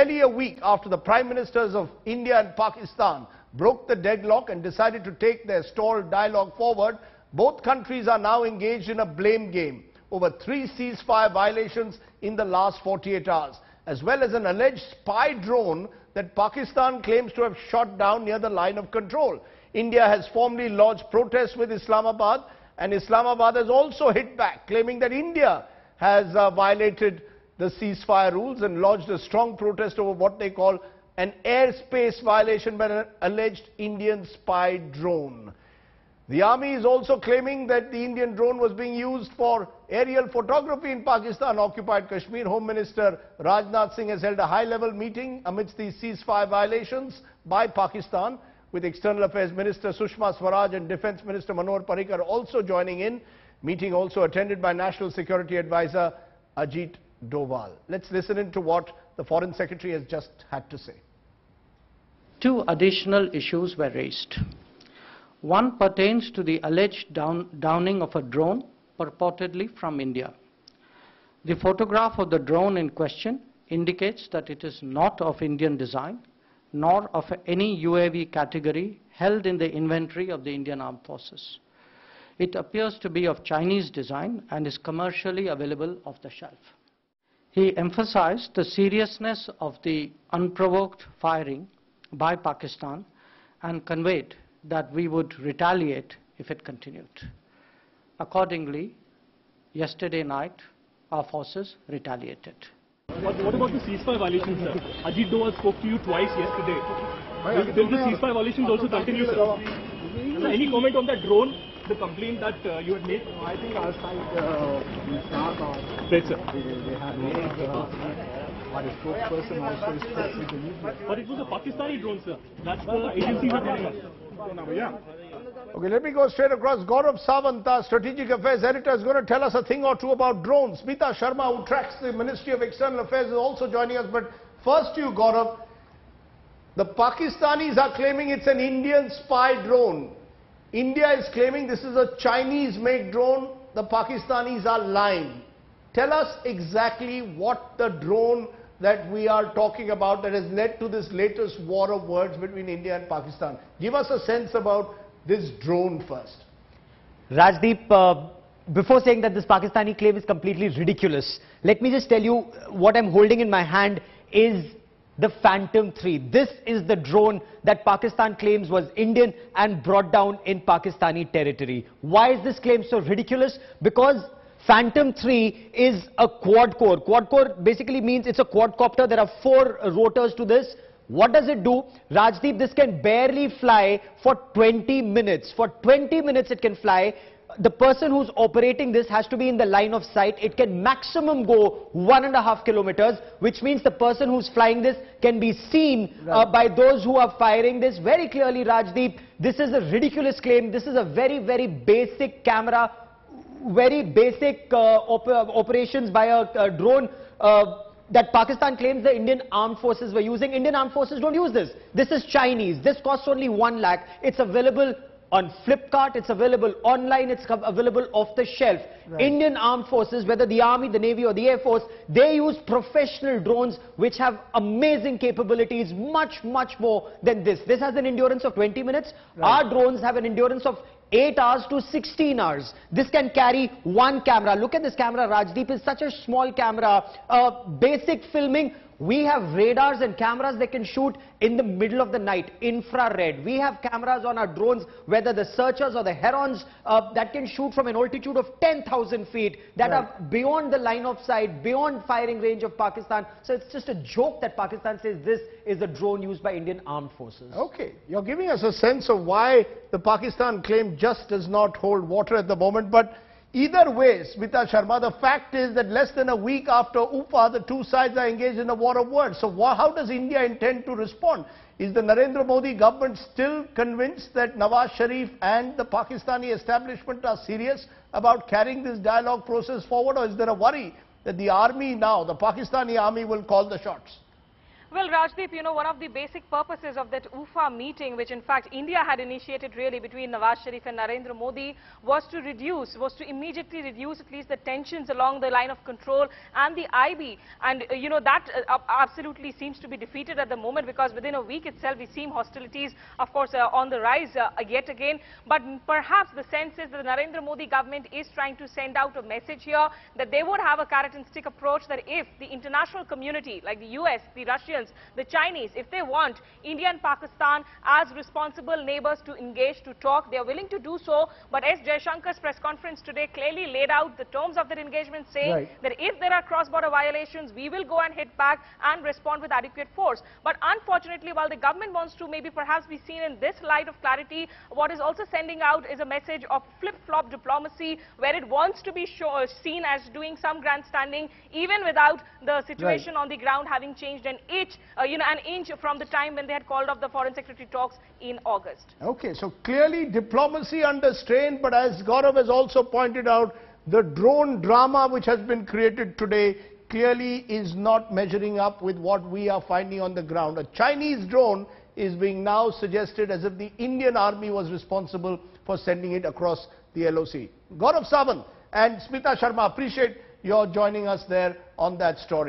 Barely a week after the Prime Ministers of India and Pakistan broke the deadlock and decided to take their stalled dialogue forward, both countries are now engaged in a blame game over 3 ceasefire violations in the last 48 hours, as well as an alleged spy drone that Pakistan claims to have shot down near the line of control. India has formally lodged protests with Islamabad, and Islamabad has also hit back, claiming that India has violated the ceasefire rules and lodged a strong protest over what they call an airspace violation by an alleged Indian spy drone. The army is also claiming that the Indian drone was being used for aerial photography in Pakistan-occupied Kashmir. Home Minister Rajnath Singh has held a high-level meeting amidst these ceasefire violations by Pakistan, with External Affairs Minister Sushma Swaraj and Defence Minister Manohar Parrikar also joining in. Meeting also attended by National Security Advisor Ajit Doval. Let's listen in to what the Foreign Secretary has just had to say. 2 additional issues were raised. One pertains to the alleged downing of a drone purportedly from India. The photograph of the drone in question indicates that it is not of Indian design, nor of any UAV category held in the inventory of the Indian Armed Forces. It appears to be of Chinese design and is commercially available off the shelf. He emphasized the seriousness of the unprovoked firing by Pakistan and conveyed that we would retaliate if it continued. Accordingly, yesterday night, our forces retaliated. What about the ceasefire violations, sir? Ajit Doval spoke to you twice yesterday. Will the ceasefire violations also continue, sir? So any comment on that drone, the complaint that you had made? I think our side, we start on. Right, sir. They had made, our spokesperson also is spoke with the media. But it was a Pakistani drone, sir. That's the agency that telling us. Okay, let me go straight across. Gaurav Sawant, our Strategic Affairs Editor, is going to tell us a thing or two about drones. Smita Sharma, who tracks the Ministry of External Affairs, is also joining us. But first to you, Gaurav. The Pakistanis are claiming it's an Indian spy drone. India is claiming this is a Chinese-made drone. The Pakistanis are lying. Tell us exactly what the drone that we are talking about that has led to this latest war of words between India and Pakistan. Give us a sense about this drone first. Rajdeep, before saying that this Pakistani claim is completely ridiculous, let me just tell you what I'm holding in my hand is the Phantom 3. This is the drone that Pakistan claims was Indian and brought down in Pakistani territory. Why is this claim so ridiculous? Because Phantom 3 is a quad-core. Quad-core basically means it's a quadcopter. There are 4 rotors to this. What does it do? Rajdeep, this can barely fly for 20 minutes. For 20 minutes it can fly. The person who's operating this has to be in the line of sight. It can maximum go 1.5 kilometers, which means the person who's flying this can be seen by those who are firing this very clearly. Rajdeep, this is a ridiculous claim. This is a very, very basic camera, very basic operations by a drone that Pakistan claims the Indian Armed Forces were using. Indian Armed Forces don't use this. This is Chinese. This costs only 1 lakh. It's available on Flipkart, it's available online, it's available off the shelf. Right. Indian Armed Forces, whether the Army, the Navy or the Air Force, they use professional drones which have amazing capabilities, much more than this. This has an endurance of 20 minutes. Right. Our drones have an endurance of 8 hours to 16 hours. This can carry 1 camera. Look at this camera, Rajdeep. It's such a small camera. Basic filming. We have radars and cameras that can shoot in the middle of the night, infrared. We have cameras on our drones, whether the searchers or the herons, that can shoot from an altitude of 10,000 feet, that are beyond the line of sight, beyond firing range of Pakistan. So it's just a joke that Pakistan says this is a drone used by Indian Armed Forces. Okay, you're giving us a sense of why the Pakistan claim just does not hold water at the moment, but either way, Smita Sharma, the fact is that less than a week after UFA, the 2 sides are engaged in a war of words. So how does India intend to respond? Is the Narendra Modi government still convinced that Nawaz Sharif and the Pakistani establishment are serious about carrying this dialogue process forward, or is there a worry that the army now, the Pakistani army, will call the shots? Well, Rajdeep, you know, one of the basic purposes of that UFA meeting, which in fact India had initiated really between Nawaz Sharif and Narendra Modi, was to immediately reduce at least the tensions along the line of control and the IB. And, you know, that absolutely seems to be defeated at the moment, because within a week itself we see hostilities, of course, on the rise yet again. But perhaps the sense is that the Narendra Modi government is trying to send out a message here that they would have a carrot and stick approach, that if the international community, like the US, the Russians, the Chinese, if they want India and Pakistan as responsible neighbors to engage, to talk, they are willing to do so. But as Jaishankar's press conference today clearly laid out the terms of that engagement, saying that if there are cross-border violations, we will go and hit back and respond with adequate force. But unfortunately, while the government wants to maybe perhaps be seen in this light of clarity, what is also sending out is a message of flip-flop diplomacy, where it wants to be seen as doing some grandstanding, even without the situation on the ground having changed an inch from the time when they had called off the foreign secretary talks in August. Okay, so clearly diplomacy under strain, but as Gaurav has also pointed out, the drone drama which has been created today clearly is not measuring up with what we are finding on the ground. A Chinese drone is being now suggested as if the Indian army was responsible for sending it across the LOC. Gaurav Sawant and Smita Sharma, appreciate your joining us there on that story.